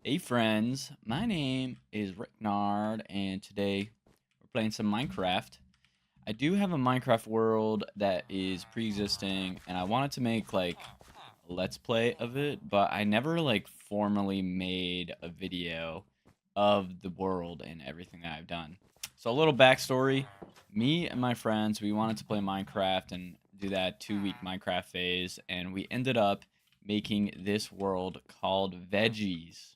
Hey friends, my name is Ricnard, and today we're playing some Minecraft. I do have a Minecraft world that is pre-existing, and I wanted to make like a let's play of it, but I never like formally made a video of the world and everything that I've done. So a little backstory, me and my friends, we wanted to play Minecraft and do that 2 week Minecraft phase, and we ended up making this world called Veggies.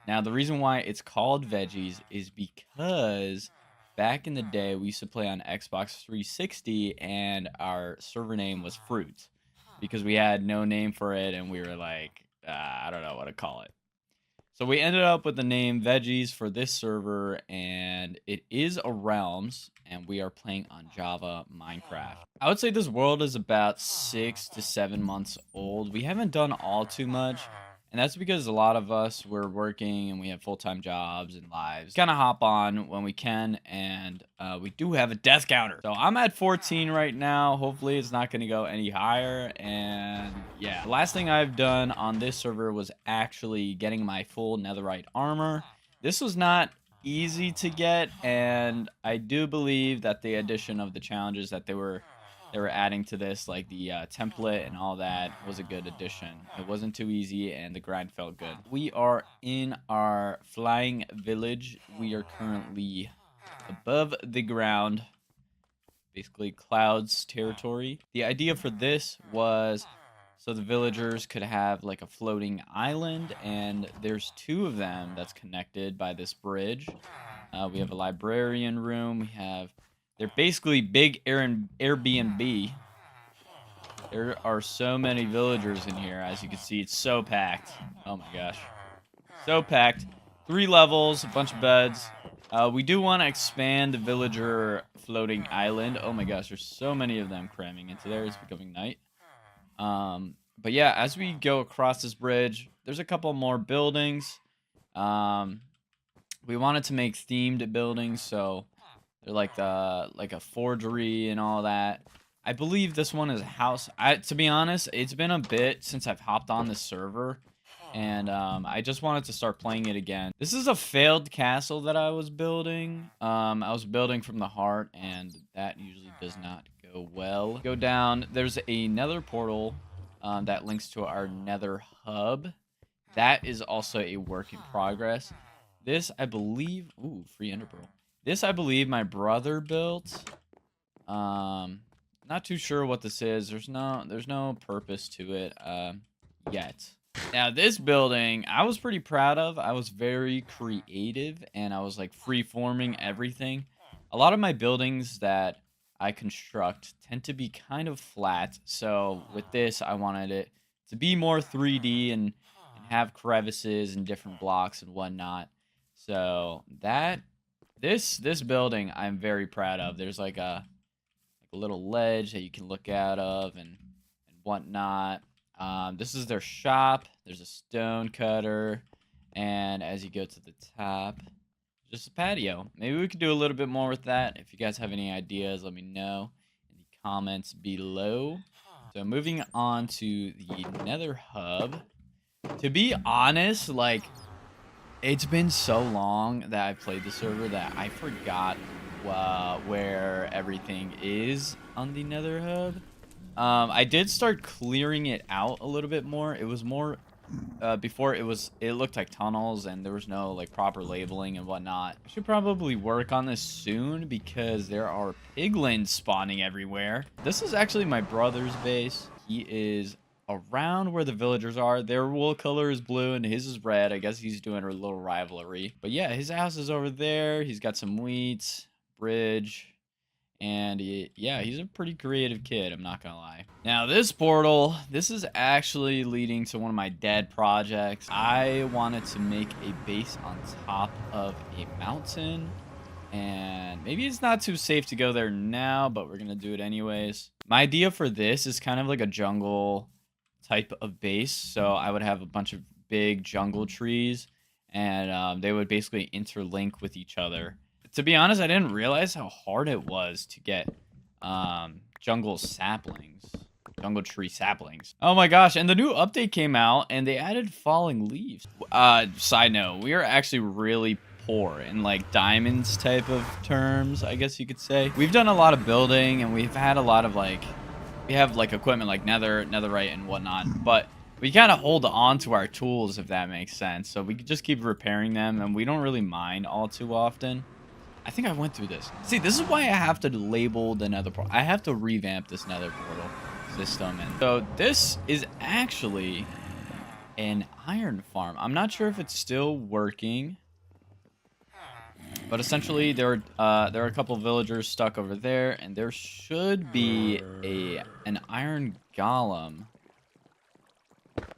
Now, the reason why it's called Veggies is because back in the day we used to play on Xbox 360 and our server name was Fruit because we had no name for it and we were like, I don't know what to call it. So we ended up with the name Veggies for this server, and it is a Realms, and we are playing on Java Minecraft. I would say this world is about 6 to 7 months old. We haven't done all too much, and that's because a lot of us were working and we have full-time jobs and lives. Kind of hop on when we can, and we do have a death counter. So I'm at 14 right now. Hopefully it's not going to go any higher. And yeah, the last thing I've done on this server was actually getting my full netherite armor. This was not easy to get, and I do believe that the addition of the challenges that they were adding to this, like the template and all that, was a good addition. It wasn't too easy, and the grind felt good. We are in our flying village. We are currently above the ground, basically clouds territory. The idea for this was so the villagers could have like a floating island, and there's two of them that's connected by this bridge. We have a librarian room. We have they're basically big Airbnb. There are so many villagers in here. As you can see, it's so packed. Oh my gosh. So packed. 3 levels, a bunch of beds. We do want to expand the villager floating island. Oh my gosh, there's so many of them cramming into there. It's becoming night. But yeah, as we go across this bridge, there's a couple more buildings. Um, we wanted to make themed buildings, so they're like a forgery and all that. I believe this one is a house. To be honest, it's been a bit since I've hopped on this server, and I just wanted to start playing it again. This is a failed castle that I was building. I was building from the heart, and that usually does not go well. Go down. There's a nether portal that links to our nether hub. That is also a work in progress. This, I believe, ooh, free ender pearl. This, I believe, my brother built. Not too sure what this is. There's no purpose to it yet. Now, this building, I was pretty proud of. I was very creative, and I was like free-forming everything. A lot of my buildings that I construct tend to be kind of flat. So with this, I wanted it to be more 3D and have crevices and different blocks and whatnot. So that this building I'm very proud of. There's like a little ledge that you can look out of and whatnot. This is their shop. There's a stone cutter, and as you go to the top, just a patio. Maybe we could do a little bit more with that. If you guys have any ideas, let me know in the comments below. So moving on to the Nether hub. To be honest, like it's been so long that I've played the server that I forgot where everything is on the Nether hub. I did start clearing it out a little bit more. It was more before it looked like tunnels and there was no like proper labeling and whatnot. I should probably work on this soon because there are piglins spawning everywhere. This is actually my brother's base. He is around where the villagers are. Their wool color is blue and his is red. I guess he's doing a little rivalry. But yeah, his house is over there. He's got some wheat, bridge, and yeah, he's a pretty creative kid, I'm not gonna lie. Now, this portal, this is actually leading to one of my dead projects. I wanted to make a base on top of a mountain, and maybe it's not too safe to go there now, but we're gonna do it anyways. My idea for this is kind of like a jungle type of base, so I would have a bunch of big jungle trees, and they would basically interlink with each other. To be honest, I didn't realize how hard it was to get jungle saplings. Jungle tree saplings. Oh my gosh, and the new update came out and they added falling leaves. Side note, we are actually really poor in like diamonds type of terms, I guess you could say. We've done a lot of building and we've had a lot of like, we have like equipment like netherite and whatnot, but we kind of hold on to our tools, if that makes sense. So we could just keep repairing them and we don't really mine all too often. I think I went through this. See, this is why I have to label the nether portal. I have to revamp this nether portal system. And so this is actually an iron farm. I'm not sure if it's still working, but essentially there are a couple villagers stuck over there, and there should be an iron golem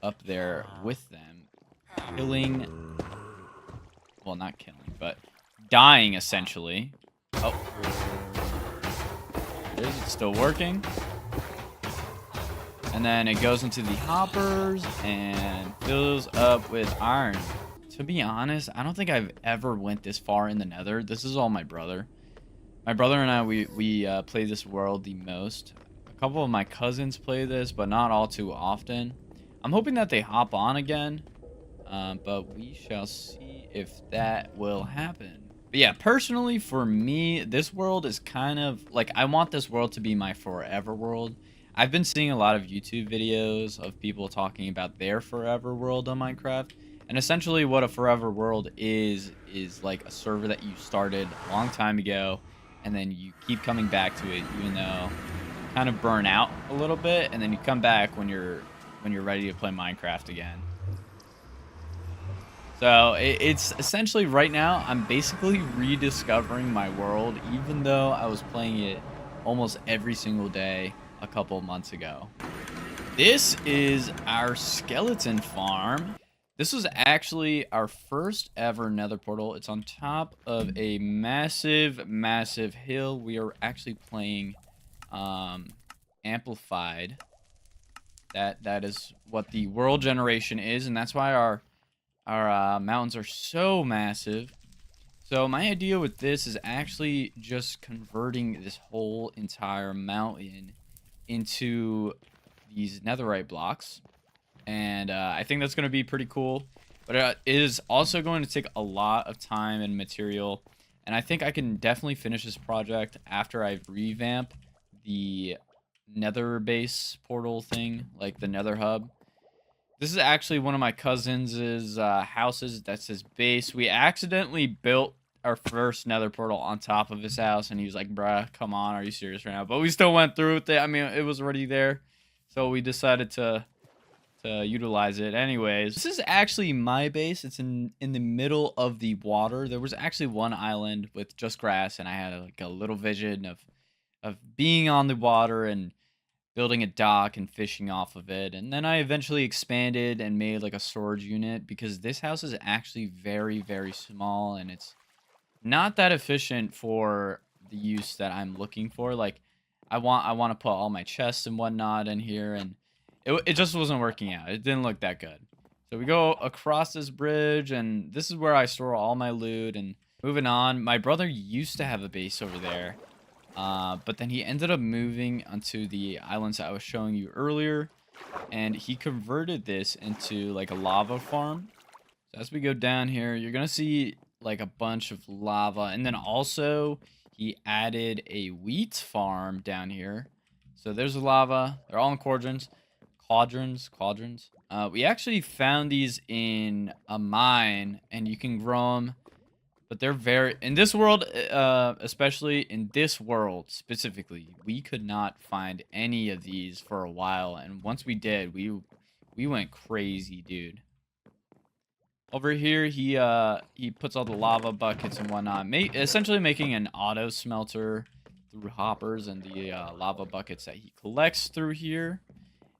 up there with them, killing. Well, not killing, but dying essentially. Oh, it is. It's still working. And then it goes into the hoppers and fills up with iron. To be honest, I don't think I've ever went this far in the nether. This is all my brother. My brother and I, we play this world the most. A couple of my cousins play this, but not all too often. I'm hoping that they hop on again, but we shall see if that will happen. But yeah, personally, for me, this world is kind of like, I want this world to be my forever world. I've been seeing a lot of YouTube videos of people talking about their forever world on Minecraft. And essentially what a forever world is like a server that you started a long time ago, and then you keep coming back to it, even though you kind of burn out a little bit, and then you come back when you're ready to play Minecraft again. So it's essentially right now, I'm basically rediscovering my world, even though I was playing it almost every single day a couple months ago. This is our skeleton farm. This was actually our first ever nether portal. It's on top of a massive, massive hill. We are actually playing amplified. That is what the world generation is, and that's why our mountains are so massive. So my idea with this is actually just converting this whole entire mountain into these netherite blocks, and I think that's going to be pretty cool, but it is also going to take a lot of time and material, and I think I can definitely finish this project after I revamp the nether base portal thing, like the nether hub. This is actually one of my cousins' houses. That's his base. We accidentally built our first nether portal on top of his house, and he was like, bruh, come on, are you serious right now? But we still went through with it. I mean, it was already there, so we decided to utilize it anyways. This is actually my base. It's in the middle of the water. There was actually one island with just grass, and I had like a little vision of being on the water and building a dock and fishing off of it. And then I eventually expanded and made like a storage unit, because this house is actually very, very small, and it's not that efficient for the use that I'm looking for. Like, I want to put all my chests and whatnot in here, and it just wasn't working out. It didn't look that good. So we go across this bridge, and this is where I store all my loot. And moving on, my brother used to have a base over there, but then he ended up moving onto the islands that I was showing you earlier, and he converted this into like a lava farm. So as we go down here, you're gonna see like a bunch of lava, and then also he added a wheat farm down here. So there's lava. They're all in quadrants. We actually found these in a mine, and you can grow them, but they're very, in this world, especially in this world specifically, we could not find any of these for a while, and once we did, we went crazy, dude. Over here, he puts all the lava buckets and whatnot, essentially making an auto smelter through hoppers and the lava buckets that he collects through here.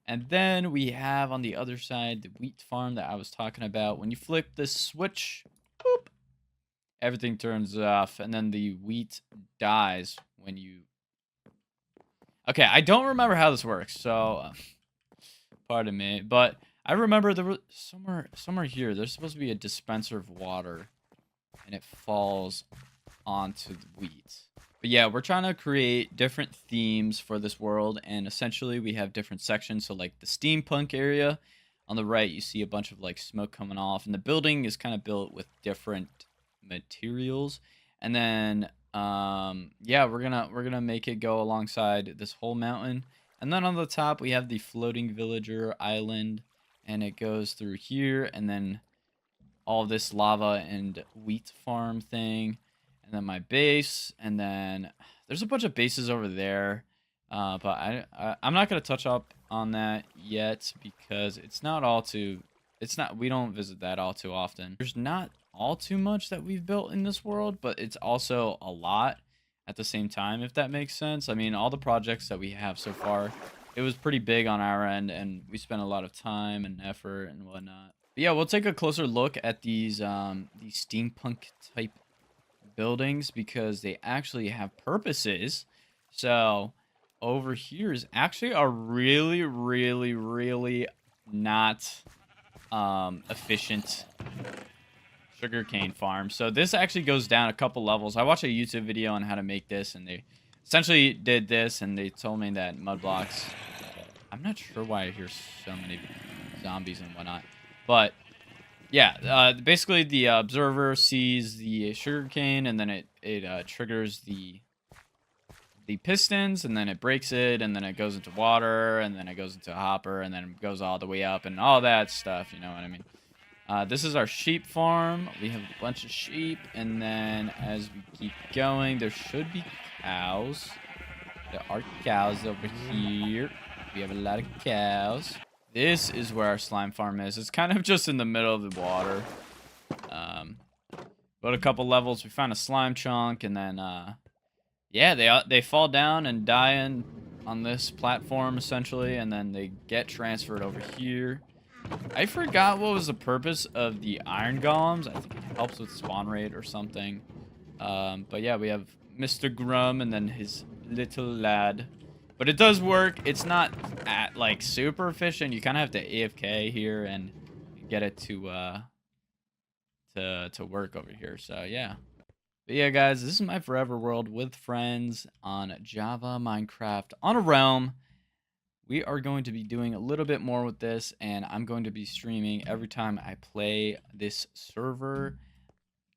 And then we have on the other side the wheat farm that I was talking about. When you flip this switch, boop, everything turns off, and then the wheat dies when you... Okay, I don't remember how this works, so pardon me, but I remember there was somewhere here, there's supposed to be a dispenser of water, and it falls onto the wheat. But yeah, we're trying to create different themes for this world, and essentially we have different sections. So like the steampunk area on the right, you see a bunch of like smoke coming off, and the building is kind of built with different materials. And then yeah, we're gonna make it go alongside this whole mountain. And then on the top we have the floating villager island, and it goes through here, and then all this lava and wheat farm thing, and then my base, and then there's a bunch of bases over there, but I'm not gonna touch up on that yet because it's not we don't visit that all too often. There's not all too much that we've built in this world, but it's also a lot at the same time, if that makes sense. I mean, all the projects that we have so far, it was pretty big on our end, and we spent a lot of time and effort and whatnot. But yeah, we'll take a closer look at these steampunk type buildings because they actually have purposes. So over here is actually a really, really, really not efficient sugarcane farm. So this actually goes down a couple levels. I watched a YouTube video on how to make this, and they essentially did this, and they told me that mud blocks. I'm not sure why I hear so many zombies and whatnot, but yeah, basically the observer sees the sugarcane, and then it triggers the pistons, and then it breaks it, and then it goes into water, and then it goes into a hopper, and then it goes all the way up, and all that stuff. You know what I mean? This is our sheep farm. We have a bunch of sheep, and then as we keep going, there should be cows. There are cows over here. We have a lot of cows. This is where our slime farm is. It's kind of just in the middle of the water. But a couple levels, we found a slime chunk, and then yeah, they fall down and die on this platform essentially, and then they get transferred over here. I forgot what was the purpose of the iron golems. I think it helps with spawn rate or something. But yeah, we have Mr. Grum and then his little lad. But it does work. It's not like super efficient. You kind of have to AFK here and get it to work over here. So yeah. But yeah, guys, this is my forever world with friends on Java Minecraft on a realm. We are going to be doing a little bit more with this, and I'm going to be streaming every time I play this server.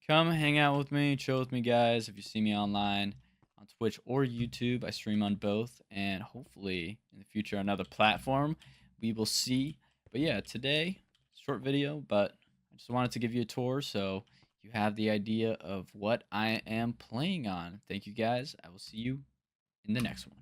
Come hang out with me, chill with me, guys. If you see me online on Twitch or YouTube, I stream on both, and hopefully in the future another platform. We will see. But yeah, today, short video, but I just wanted to give you a tour so you have the idea of what I am playing on. Thank you, guys. I will see you in the next one.